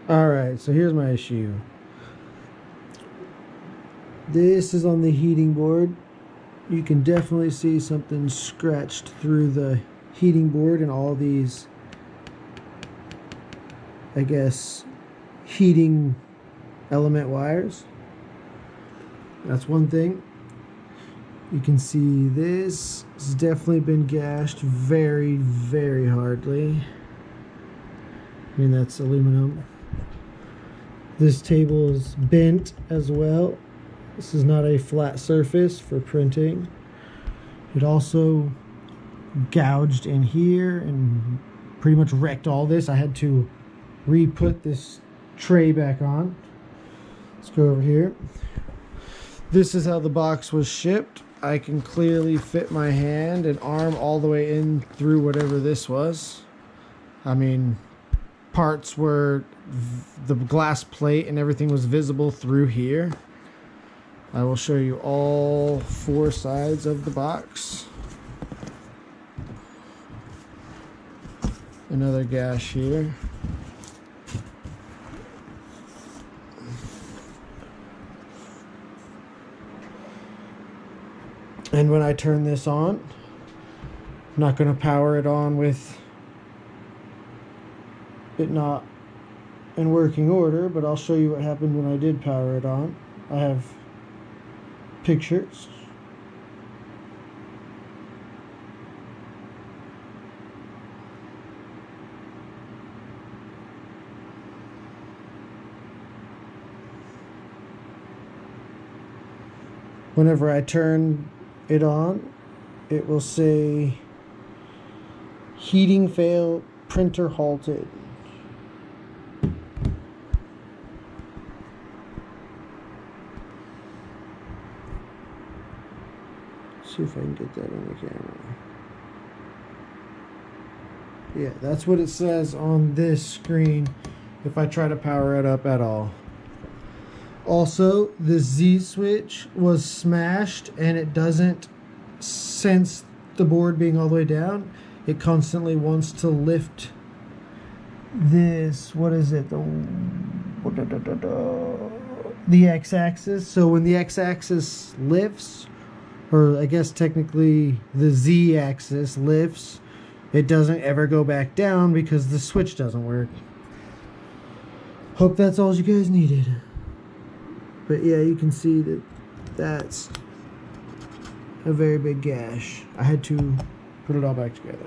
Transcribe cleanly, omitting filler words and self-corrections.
Alright, so here's my issue. This is on the heating board. You can definitely see something scratched through the heating board and all these, I guess, heating element wires. That's one thing. You can see this has definitely been gashed very, very hardly. I mean, that's aluminum. This table is bent as well. This is not a flat surface for printing. It also gouged in here and pretty much wrecked all this. I had to re-put this tray back on. Let's go over here. This is how the box was shipped. I can clearly fit my hand and arm all the way in through whatever this was. I mean, parts were, the glass plate and everything was visible through here. I will show you all four sides of the box. Another gash here. And when I turn this on, I'm not going to power it on with it not in working order, but I'll show you what happened when I did power it on. I have pictures. Whenever I turn it on, it will say heating fail, printer halted. See if I can get that on the camera. Yeah, that's what it says on this screen if I try to power it up at all. Also, the Z switch was smashed and it doesn't sense the board being all the way down. It constantly wants to lift this, what is it, the x-axis. So when the x-axis lifts, or I guess technically the z-axis lifts, it doesn't ever go back down because the switch doesn't work. Hope that's all you guys needed. But yeah, you can see that that's a very big gash. I had to put it all back together.